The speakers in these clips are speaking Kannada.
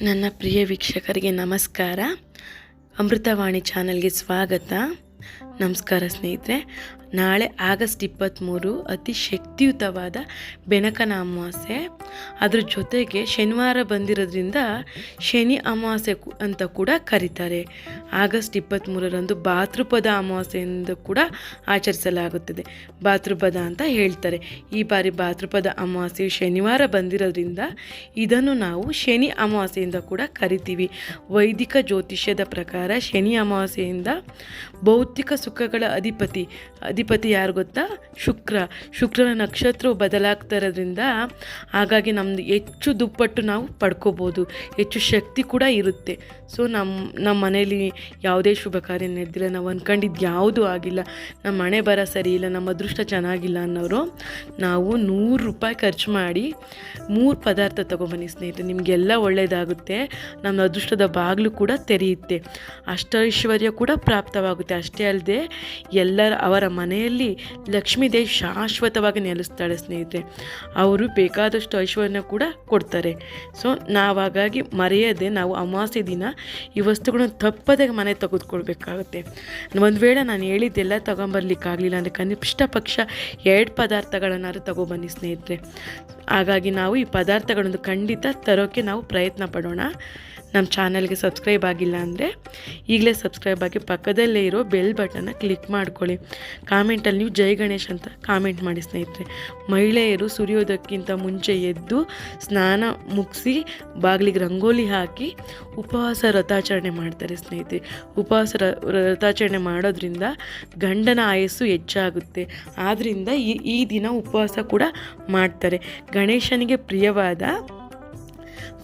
ನನ್ನ ಪ್ರಿಯ ವೀಕ್ಷಕರಿಗೆ ನಮಸ್ಕಾರ. ಅಮೃತವಾಣಿ ಚಾನಲ್ಗೆ ಸ್ವಾಗತ. ನಮಸ್ಕಾರ ಸ್ನೇಹಿತರೆ. ನಾಳೆ ಆಗಸ್ಟ್ 23 ಅತಿ ಶಕ್ತಿಯುತವಾದ ಬೆನಕನ ಅಮಾವಾಸ್ಯೆ. ಅದ್ರ ಜೊತೆಗೆ ಶನಿವಾರ ಬಂದಿರೋದ್ರಿಂದ ಶನಿ ಅಮಾವಾಸ್ಯೆ ಅಂತ ಕೂಡ ಕರೀತಾರೆ. ಆಗಸ್ಟ್ 23ರಂದು ಭಾದ್ರಪದ ಅಮಾವಾಸ್ಯೆ ಎಂದು ಕೂಡ ಆಚರಿಸಲಾಗುತ್ತದೆ. ಭಾದ್ರಪದ ಅಂತ ಹೇಳ್ತಾರೆ. ಈ ಬಾರಿ ಭಾದ್ರಪದ ಅಮಾವಾಸ್ಯೆ ಶನಿವಾರ ಬಂದಿರೋದ್ರಿಂದ ಇದನ್ನು ನಾವು ಶನಿ ಅಮಾವಾಸ್ಯೆಯಿಂದ ಕೂಡ ಕರಿತೀವಿ. ವೈದಿಕ ಜ್ಯೋತಿಷ್ಯದ ಪ್ರಕಾರ ಶನಿ ಅಮಾವಾಸ್ಯೆಯಿಂದ ಭೌತಿಕ ಸುಖಗಳ ಅಧಿಪತಿ ಯಾರು ಗೊತ್ತಾ? ಶುಕ್ರನ ನಕ್ಷತ್ರವು ಬದಲಾಗ್ತಾ ಇರೋದ್ರಿಂದ ಹಾಗಾಗಿ ನಮ್ಮದು ಹೆಚ್ಚು ದುಪ್ಪಟ್ಟು ನಾವು ಪಡ್ಕೋಬೋದು, ಹೆಚ್ಚು ಶಕ್ತಿ ಕೂಡ ಇರುತ್ತೆ. ಸೊ ನಮ್ಮ ಮನೇಲಿ ಯಾವುದೇ ಶುಭ ಕಾರ್ಯ ನಡೆದಿಲ್ಲ, ನಾವು ಅಂದ್ಕೊಂಡಿದ್ದು ಯಾವುದೂ ಆಗಿಲ್ಲ, ನಮ್ಮ ಮನೆ ಬರ ಸರಿ ಇಲ್ಲ, ನಮ್ಮ ಅದೃಷ್ಟ ಚೆನ್ನಾಗಿಲ್ಲ ಅನ್ನೋರು ನಾವು ₹100 ಖರ್ಚು ಮಾಡಿ 3 ಪದಾರ್ಥ ತೊಗೊಬನ್ನಿ ಸ್ನೇಹಿತರೆ. ನಿಮಗೆಲ್ಲ ಒಳ್ಳೆಯದಾಗುತ್ತೆ. ನಮ್ಮ ಅದೃಷ್ಟದ ಬಾಗಿಲು ಕೂಡ ತೆರೆಯುತ್ತೆ, ಅಷ್ಟೈಶ್ವರ್ಯ ಕೂಡ ಪ್ರಾಪ್ತವಾಗುತ್ತೆ. ಅಷ್ಟೇ ಅಲ್ಲದೆ ಅವರ ಮನೆಯಲ್ಲಿ ಲಕ್ಷ್ಮೀದೇವಿ ಶಾಶ್ವತವಾಗಿ ನೆಲೆಸ್ತಾಳೆ ಸ್ನೇಹಿತರೆ. ಅವರು ಬೇಕಾದಷ್ಟು ಐಶ್ವರ್ಯ ಕೂಡ ಕೊಡ್ತಾರೆ. ಸೊ ಹಾಗಾಗಿ ಮರೆಯದೆ ನಾವು ಅಮಾವಾಸ್ಯೆ ದಿನ ಈ ವಸ್ತುಗಳನ್ನು ತಪ್ಪದೆ ಮನೆ ತೆಗೆದುಕೊಳ್ಬೇಕಾಗುತ್ತೆ. ಒಂದು ವೇಳೆ ನಾನು ಹೇಳಿದ್ದೆಲ್ಲ ತೊಗೊಂಬರ್ಲಿಕ್ಕಾಗಲಿಲ್ಲ ಅಂದರೆ ಕನಿಷ್ಠ ಪಕ್ಷ 2 ಪದಾರ್ಥಗಳನ್ನಾದ್ರೂ ತೊಗೊಬನ್ನಿ ಸ್ನೇಹಿತರೆ. ಹಾಗಾಗಿ ನಾವು ಈ ಪದಾರ್ಥಗಳನ್ನು ಖಂಡಿತ ತರೋಕ್ಕೆ ನಾವು ಪ್ರಯತ್ನ ಪಡೋಣ. ನಮ್ಮ ಚಾನಲ್ಗೆ ಸಬ್ಸ್ಕ್ರೈಬ್ ಆಗಿಲ್ಲ ಅಂದರೆ ಈಗಲೇ ಸಬ್ಸ್ಕ್ರೈಬ್ ಆಗಿ ಪಕ್ಕದಲ್ಲೇ ಇರೋ ಬೆಲ್ ಬಟನ್ನ ಕ್ಲಿಕ್ ಮಾಡ್ಕೊಳ್ಳಿ. ಕಾಮೆಂಟಲ್ಲಿ ನೀವು ಜೈ ಗಣೇಶ್ ಅಂತ ಕಾಮೆಂಟ್ ಮಾಡಿ ಸ್ನೇಹಿತರೆ. ಮಹಿಳೆಯರು ಸೂರ್ಯೋದಯಕ್ಕಿಂತ ಮುಂಚೆ ಎದ್ದು ಸ್ನಾನ ಮುಗಿಸಿ ಬಾಗಿಲಿಗೆ ರಂಗೋಲಿ ಹಾಕಿ ಉಪವಾಸ ವ್ರತಾಚರಣೆ ಮಾಡ್ತಾರೆ ಸ್ನೇಹಿತರೆ. ಉಪವಾಸ ವ್ರತಾಚರಣೆ ಮಾಡೋದ್ರಿಂದ ಗಂಡನ ಆಯಸ್ಸು ಹೆಚ್ಚಾಗುತ್ತೆ. ಆದ್ದರಿಂದ ಈ ದಿನ ಉಪವಾಸ ಕೂಡ ಮಾಡ್ತಾರೆ. ಗಣೇಶನಿಗೆ ಪ್ರಿಯವಾದ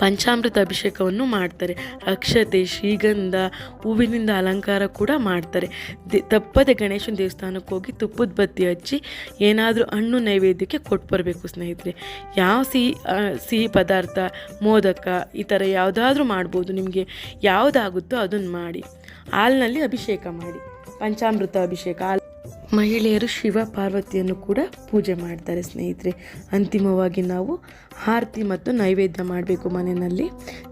ಪಂಚಾಮೃತ ಅಭಿಷೇಕವನ್ನು ಮಾಡ್ತಾರೆ. ಅಕ್ಷತೆ, ಶ್ರೀಗಂಧ, ಹೂವಿನಿಂದ ಅಲಂಕಾರ ಕೂಡ ಮಾಡ್ತಾರೆ. ತಪ್ಪದೆ ಗಣೇಶನ ದೇವಸ್ಥಾನಕ್ಕೆ ಹೋಗಿ ತುಪ್ಪದ ಬತ್ತಿ ಹಚ್ಚಿ ಏನಾದರೂ ಹಣ್ಣು ನೈವೇದ್ಯಕ್ಕೆ ಕೊಟ್ಟು ಬರಬೇಕು ಸ್ನೇಹಿತರೆ. ಯಾವ ಸಿಹಿ ಪದಾರ್ಥ, ಮೋದಕ ಈ ಥರ ಯಾವುದಾದ್ರೂ ಮಾಡ್ಬೋದು. ನಿಮಗೆ ಯಾವುದಾಗುತ್ತೋ ಅದನ್ನು ಮಾಡಿ. ಹಾಲಿನಲ್ಲಿ ಅಭಿಷೇಕ ಮಾಡಿ, ಪಂಚಾಮೃತ ಅಭಿಷೇಕ. ಮಹಿಳೆಯರು ಶಿವ ಪಾರ್ವತಿಯನ್ನು ಕೂಡ ಪೂಜೆ ಮಾಡ್ತಾರೆ ಸ್ನೇಹಿತರೆ. ಅಂತಿಮವಾಗಿ ನಾವು ಆರತಿ ಮತ್ತು ನೈವೇದ್ಯ ಮಾಡಬೇಕು. ಮನೆಯಲ್ಲಿ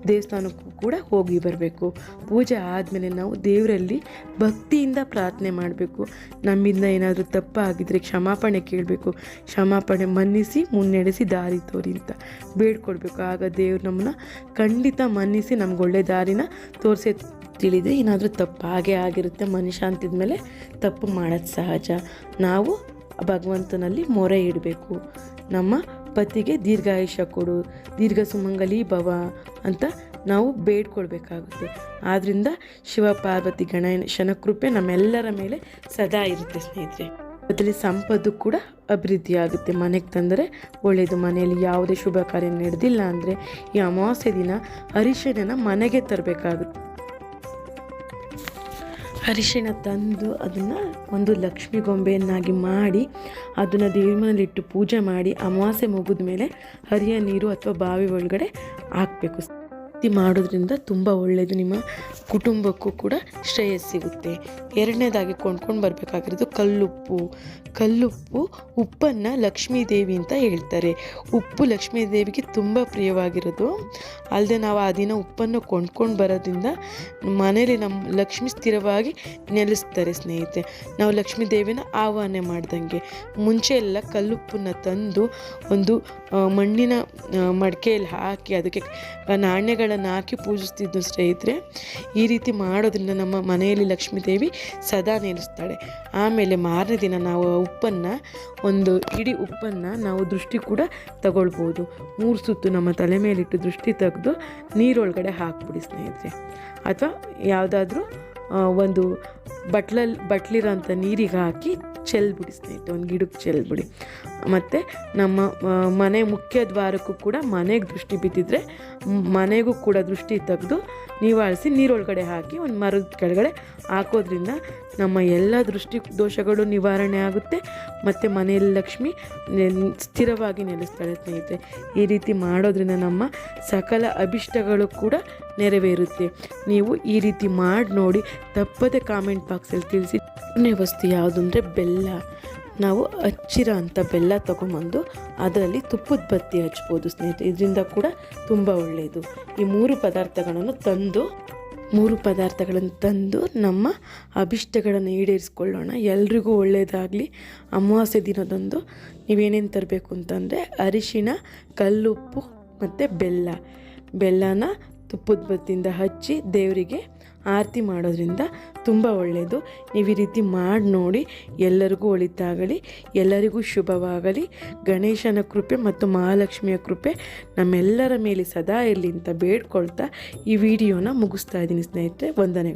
ದೇವಸ್ಥಾನಕ್ಕೂ ಕೂಡ ಹೋಗಿ ಬರಬೇಕು. ಪೂಜೆ ಆದಮೇಲೆ ನಾವು ದೇವರಲ್ಲಿ ಭಕ್ತಿಯಿಂದ ಪ್ರಾರ್ಥನೆ ಮಾಡಬೇಕು. ನಮ್ಮಿಂದ ಏನಾದರೂ ತಪ್ಪಾಗಿದ್ದರೆ ಕ್ಷಮಾಪಣೆ ಕೇಳಬೇಕು. ಕ್ಷಮಾಪಣೆ ಮನ್ನಿಸಿ ಮುನ್ನಡೆಸಿ ದಾರಿ ತೋರಿ ಅಂತ ಬೇಡ್ಕೊಳ್ಬೇಕು. ಆಗ ದೇವ್ರು ನಮ್ಮನ್ನ ಖಂಡಿತ ಮನ್ನಿಸಿ ನಮ್ಗೆ ಒಳ್ಳೆ ದಾರಿನ ತೋರಿಸೇ ತಿಳಿದರೆ. ಏನಾದರೂ ತಪ್ಪು ಹಾಗೇ ಆಗಿರುತ್ತೆ. ಮನುಷ್ಯ ಅಂತಿದ ಮೇಲೆ ತಪ್ಪು ಮಾಡೋದು ಸಹಜ. ನಾವು ಭಗವಂತನಲ್ಲಿ ಮೊರೆ ಇಡಬೇಕು. ನಮ್ಮ ಪತಿಗೆ ದೀರ್ಘಾಯುಷ್ಯ ಕೊಡು, ದೀರ್ಘ ಸುಮಂಗಲಿ ಭವ ಅಂತ ನಾವು ಬೇಡ್ಕೊಳ್ಬೇಕಾಗುತ್ತೆ. ಆದ್ದರಿಂದ ಶಿವ ಪಾರ್ವತಿ ಗಣೇಶನ ಕೃಪೆ ನಮ್ಮೆಲ್ಲರ ಮೇಲೆ ಸದಾ ಇರುತ್ತೆ ಸ್ನೇಹಿತರೆ. ಅದರಲ್ಲಿ ಸಂಪತ್ತು ಕೂಡ ಅಭಿವೃದ್ಧಿ ಆಗುತ್ತೆ. ಮನೆಗೆ ತಂದರೆ ಒಳ್ಳೆಯದು. ಮನೆಯಲ್ಲಿ ಯಾವುದೇ ಶುಭ ಕಾರ್ಯ ನಡೆದಿಲ್ಲ ಅಂದರೆ ಈ ಅಮಾವಾಸ್ಯೆ ದಿನ ಅರಿಶಿಣನ ಮನೆಗೆ ತರಬೇಕಾಗುತ್ತೆ. ಅರಿಶಿಣ ತಂದು ಅದನ್ನು ಒಂದು ಲಕ್ಷ್ಮೀ ಗೊಂಬೆಯನ್ನಾಗಿ ಮಾಡಿ ಅದನ್ನು ದೇವ್ರ ಮನೇಲಿಟ್ಟು ಪೂಜೆ ಮಾಡಿ ಅಮಾವಾಸ್ಯೆ ಮುಗಿದ ಮೇಲೆ ಹರಿಯ ನೀರು ಅಥವಾ ಬಾವಿ ಒಳಗಡೆ ಹಾಕಬೇಕು. ಮಾಡೋದ್ರಿಂದ ತುಂಬ ಒಳ್ಳೆಯದು. ನಿಮ್ಮ ಕುಟುಂಬಕ್ಕೂ ಕೂಡ ಶ್ರೇಯಸ್ ಸಿಗುತ್ತೆ. ಎರಡನೇದಾಗಿ ಕೊಂಡ್ಕೊಂಡು ಬರಬೇಕಾಗಿರೋದು ಕಲ್ಲುಪ್ಪು. ಉಪ್ಪನ್ನು ಲಕ್ಷ್ಮೀದೇವಿ ಅಂತ ಹೇಳ್ತಾರೆ. ಉಪ್ಪು ಲಕ್ಷ್ಮೀದೇವಿಗೆ ತುಂಬ ಪ್ರಿಯವಾಗಿರೋದು. ಅಲ್ಲದೆ ನಾವು ಆ ದಿನ ಉಪ್ಪನ್ನು ಕೊಂಡ್ಕೊಂಡು ಬರೋದ್ರಿಂದ ಮನೇಲಿ ನಮ್ಮ ಲಕ್ಷ್ಮಿ ಸ್ಥಿರವಾಗಿ ನೆಲೆಸ್ತಾರೆ ಸ್ನೇಹಿತರೆ. ನಾವು ಲಕ್ಷ್ಮೀ ದೇವಿನ ಆಹ್ವಾನ ಮಾಡ್ದಂಗೆ. ಮುಂಚೆ ಎಲ್ಲ ಕಲ್ಲುಪ್ಪನ್ನು ತಂದು ಒಂದು ಮಣ್ಣಿನ ಮಡಿಕೆಯಲ್ಲಿ ಹಾಕಿ ಅದಕ್ಕೆ ನಾಣ್ಯಗಳನ್ನು ಹಾಕಿ ಪೂಜಿಸ್ತಿದ್ದು ಸ್ನೇಹಿತರೆ. ಈ ರೀತಿ ಮಾಡೋದ್ರಿಂದ ನಮ್ಮ ಮನೆಯಲ್ಲಿ ಲಕ್ಷ್ಮೀದೇವಿ ಸದಾ ನೆಲೆಸ್ತಾಳೆ. ಆಮೇಲೆ ಮಾರನೇ ದಿನ ನಾವು ಒಂದು ಇಡೀ ಉಪ್ಪನ್ನು ನಾವು ದೃಷ್ಟಿ ಕೂಡ ತಗೊಳ್ಬೋದು. 3 ಸುತ್ತು ನಮ್ಮ ತಲೆ ಮೇಲಿಟ್ಟು ದೃಷ್ಟಿ ತೆಗೆದು ನೀರೊಳಗಡೆ ಹಾಕ್ಬಿಡಿ ಸ್ನೇಹಿತರೆ. ಅಥವಾ ಯಾವುದಾದ್ರೂ ಒಂದು ಬಟ್ಲಿರೋಂಥ ನೀರಿಗೆ ಹಾಕಿ ಚೆಲ್ಬಿಡಿ ಸ್ನೇಹಿತರೆ. ಒಂದು ಗಿಡಕ್ಕೆ ಚೆಲ್ಬಿಡಿ. ಮತ್ತು ನಮ್ಮ ಮನೆ ಮುಖ್ಯ ದ್ವಾರಕ್ಕೂ ಕೂಡ ಮನೆಗೆ ದೃಷ್ಟಿ ಬಿದ್ದಿದ್ರೆ ಮನೆಗೂ ಕೂಡ ದೃಷ್ಟಿ ತೆಗೆದು ನಿವಾರಿಸಿ ನೀರೊಳಗಡೆ ಹಾಕಿ ಒಂದು ಮರದ ಕೆಳಗಡೆ ಹಾಕೋದ್ರಿಂದ ನಮ್ಮ ಎಲ್ಲ ದೃಷ್ಟಿ ದೋಷಗಳು ನಿವಾರಣೆ ಆಗುತ್ತೆ. ಮತ್ತು ಮನೆಯಲ್ಲಿ ಲಕ್ಷ್ಮಿ ಸ್ಥಿರವಾಗಿ ನೆಲೆಸ್ತಾಳೆ ಸ್ನೇಹಿತರೆ. ಈ ರೀತಿ ಮಾಡೋದ್ರಿಂದ ನಮ್ಮ ಸಕಲ ಅಭಿಷ್ಟಗಳು ಕೂಡ ನೆರವೇರುತ್ತೆ. ನೀವು ಈ ರೀತಿ ಮಾಡಿ ನೋಡಿ, ತಪ್ಪದೆ ಕಾಮೆಂಟ್ ಬಾಕ್ಸಲ್ಲಿ ತಿಳಿಸಿ. ವಸ್ತು ಯಾವುದು ಅಂದರೆ ಬೆಲ್ಲ. ನಾವು ಹಚ್ಚಿರೋ ಅಂಥ ಬೆಲ್ಲ ತೊಗೊಂಬಂದು ಅದರಲ್ಲಿ ತುಪ್ಪದ ಬತ್ತಿ ಹಚ್ಬೋದು ಸ್ನೇಹಿತರೆ. ಇದರಿಂದ ಕೂಡ ತುಂಬ ಒಳ್ಳೆಯದು. ಈ ಮೂರು ಪದಾರ್ಥಗಳನ್ನು ತಂದು ನಮ್ಮ ಅಭಿಷ್ಟಗಳನ್ನು ಈಡೇರಿಸ್ಕೊಳ್ಳೋಣ. ಎಲ್ರಿಗೂ ಒಳ್ಳೆಯದಾಗಲಿ. ಅಮಾವಾಸ್ಯೆ ದಿನದಂದು ನೀವೇನೇನು ತರಬೇಕು ಅಂತಂದರೆ ಅರಿಶಿಣ, ಕಲ್ಲುಪ್ಪು ಮತ್ತು ಬೆಲ್ಲನ ತುಪ್ಪದ ಬತ್ತಿಯಿಂದ ಹಚ್ಚಿ ದೇವರಿಗೆ ಆರತಿ ಮಾಡೋದ್ರಿಂದ ತುಂಬ ಒಳ್ಳೆಯದು. ನೀವು ಈ ರೀತಿ ಮಾಡಿ ನೋಡಿ. ಎಲ್ಲರಿಗೂ ಒಳಿತಾಗಲಿ, ಎಲ್ಲರಿಗೂ ಶುಭವಾಗಲಿ. ಗಣೇಶನ ಕೃಪೆ ಮತ್ತು ಮಹಾಲಕ್ಷ್ಮಿಯ ಕೃಪೆ ನಮ್ಮೆಲ್ಲರ ಮೇಲೆ ಸದಾ ಇರಲಿ ಅಂತ ಬೇಡ್ಕೊಳ್ತಾ ಈ ವಿಡಿಯೋನ ಮುಗಿಸ್ತಾ ಇದ್ದೀನಿ ಸ್ನೇಹಿತರೆ. ವಂದನೆಗಳು.